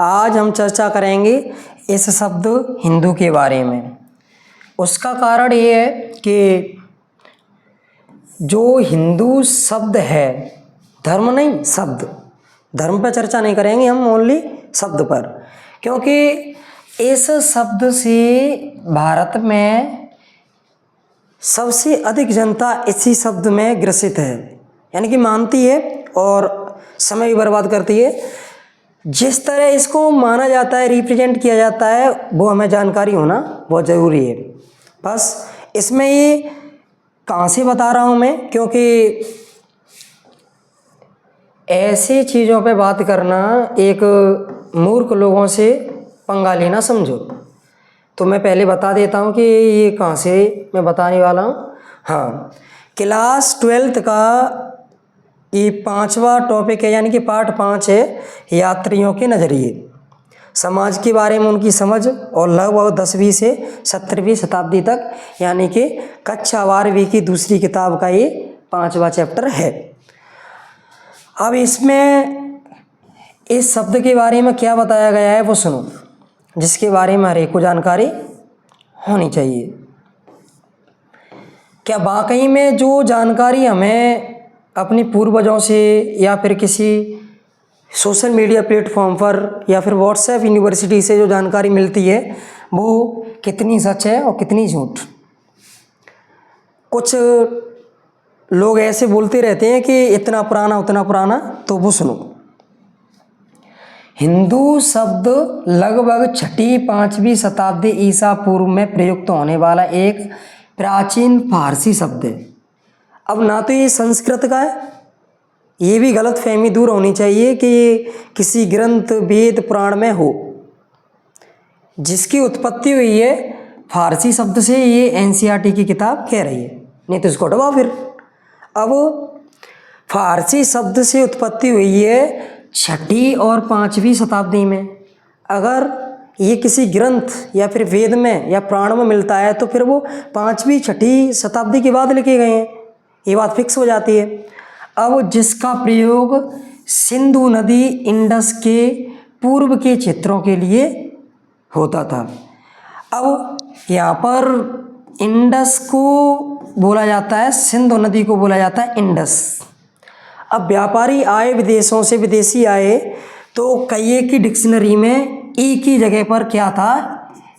आज हम चर्चा करेंगे इस शब्द हिंदू के बारे में। उसका कारण ये है कि जो हिंदू शब्द है, धर्म नहीं, शब्द, धर्म पर चर्चा नहीं करेंगे हम, ओनली शब्द पर, क्योंकि इस शब्द से भारत में सबसे अधिक जनता इसी शब्द में ग्रसित है, यानी कि मानती है और समय भी बर्बाद करती है। जिस तरह इसको माना जाता है, रिप्रेजेंट किया जाता है, वो हमें जानकारी होना बहुत ज़रूरी है। बस इसमें ये कहाँ से बता रहा हूँ मैं, क्योंकि ऐसी चीज़ों पे बात करना एक मूर्ख लोगों से पंगा लेना समझो। तो मैं पहले बता देता हूँ कि ये कहाँ से मैं बताने वाला हूँ। हाँ, क्लास 12th का ये 5वां टॉपिक है, यानी कि पार्ट 5 है, यात्रियों के नज़रिए, समाज के बारे में उनकी समझ, और लगभग 10वीं से 17वीं शताब्दी तक, यानी कि कक्षा 12वीं की दूसरी किताब का ये 5वां चैप्टर है। अब इसमें इस शब्द के बारे में क्या बताया गया है वो सुनो, जिसके बारे में हर एक को जानकारी होनी चाहिए। क्या वाकई में जो जानकारी हमें अपनी पूर्वजों से या फिर किसी सोशल मीडिया प्लेटफॉर्म पर या फिर व्हाट्सएप यूनिवर्सिटी से जो जानकारी मिलती है वो कितनी सच है और कितनी झूठ? कुछ लोग ऐसे बोलते रहते हैं कि इतना पुराना उतना पुराना, तो वो सुनो। हिंदू शब्द लगभग 6वीं-5वीं शताब्दी ईसा पूर्व में प्रयुक्त होने वाला एक प्राचीन फारसी शब्द है। अब ना तो ये संस्कृत का है, ये भी गलत फहमी दूर होनी चाहिए कि ये किसी ग्रंथ, वेद, पुराण में हो। जिसकी उत्पत्ति हुई है फारसी शब्द से, ये एनसीईआरटी की किताब कह रही है, नहीं तो इसको हटवा फिर। अब फारसी शब्द से उत्पत्ति हुई है 6वीं और 5वीं शताब्दी में। अगर ये किसी ग्रंथ या फिर वेद में या पुराण में मिलता है तो फिर वो 5वीं 6वीं शताब्दी के बाद लिखे गए हैं, ये बात फिक्स हो जाती है। अब जिसका प्रयोग सिंधु नदी, इंडस के पूर्व के क्षेत्रों के लिए होता था। अब यहाँ पर इंडस को बोला जाता है, सिंधु नदी को बोला जाता है इंडस। अब व्यापारी आए विदेशों से, विदेशी आए, तो कई की डिक्शनरी में ई की जगह पर क्या था?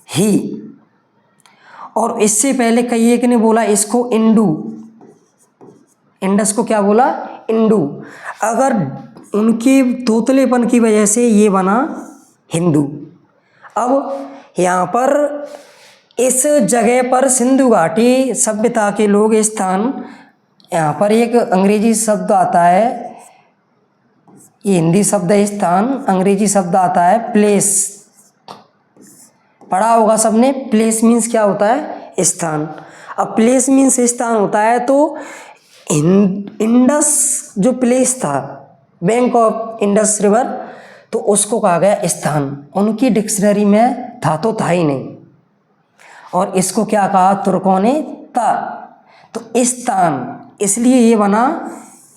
ही। और इससे पहले कई ने बोला इसको इंडू, इंडस को क्या बोला? इंडू। अगर उनके तोतलेपन की वजह से ये बना हिंदू। अब यहाँ पर इस जगह पर सिंधु घाटी सभ्यता के लोग स्थान, यहाँ पर एक अंग्रेजी शब्द आता है, ये हिंदी शब्द है स्थान, अंग्रेजी शब्द आता है प्लेस। पढ़ा होगा सबने, प्लेस मीन्स क्या होता है? स्थान। अब प्लेस मीन्स स्थान होता है, तो इंडस जो प्लेस था, बैंक ऑफ इंडस रिवर, तो उसको कहा गया स्थान। उनकी डिक्शनरी में था तो था ही नहीं, और इसको क्या कहा तुर्कों ने? ता। तो स्थान, इसलिए ये बना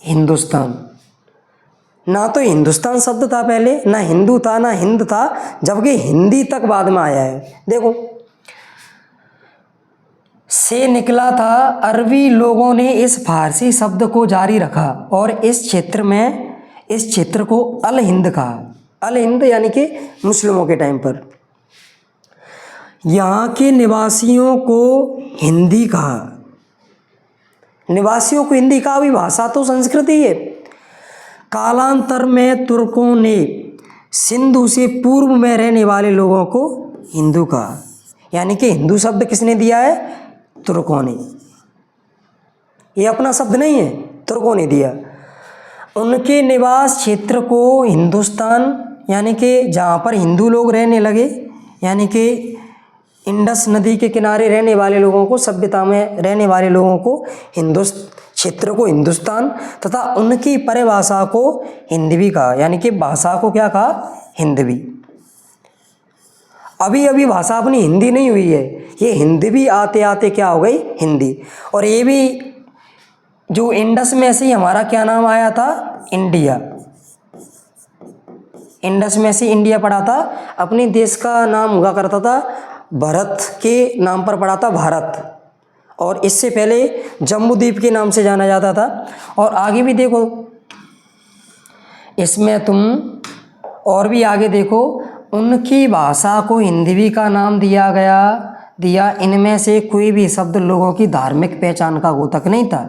हिंदुस्तान। ना तो हिंदुस्तान शब्द था पहले, ना हिंदू था, ना हिंद था, जबकि हिंदी तक बाद में आया है। देखो, से निकला था। अरबी लोगों ने इस फारसी शब्द को जारी रखा और इस क्षेत्र को अल हिंद कहा। अल हिंद यानी कि मुस्लिमों के टाइम पर यहाँ के निवासियों को हिंदी कहा। निवासियों को हिंदी कहा, भी भाषा तो संस्कृत ही है। कालांतर में तुर्कों ने सिंधु से पूर्व में रहने वाले लोगों को हिंदू कहा, यानी कि हिंदू शब्द किसने दिया है? तुर्कों ने। ये अपना शब्द नहीं है, तुर्कों ने दिया। उनके निवास क्षेत्र को हिंदुस्तान, यानी कि जहाँ पर हिंदू लोग रहने लगे, यानी कि इंडस नदी के किनारे रहने वाले लोगों को, सभ्यता में रहने वाले लोगों को क्षेत्र को हिंदुस्तान, तथा उनकी परिभाषा को हिंदवी कहा, यानी कि भाषा को क्या कहा? हिंदवी। अभी अभी भाषा अपनी हिंदी नहीं हुई है, ये हिंदवी आते आते क्या हो गई? हिंदी। और ये भी जो इंडस में से ही हमारा क्या नाम आया था? इंडिया। इंडस में से इंडिया पड़ा था, अपने देश का नाम हुआ करता था भारत के नाम पर पड़ा था भारत, और इससे पहले जम्बू द्वीप के नाम से जाना जाता था। और आगे भी देखो, इसमें तुम और भी आगे देखो, उनकी भाषा को हिंदवी का नाम दिया। इनमें से कोई भी शब्द लोगों की धार्मिक पहचान का द्योतक नहीं था।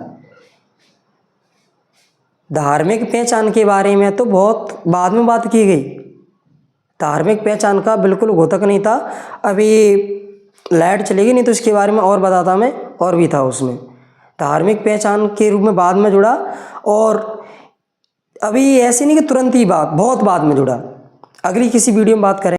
धार्मिक पहचान के बारे में तो बहुत बाद में बात की गई, धार्मिक पहचान का बिल्कुल द्योतक नहीं था। अभी लाइट चलेगी नहीं तो इसके बारे में और बताता मैं, और भी था उसमें, धार्मिक पहचान के रूप में बाद में जुड़ा। और अभी ऐसे नहीं कि तुरंत ही बहुत बाद में जुड़ा। अगली किसी वीडियो में बात करें।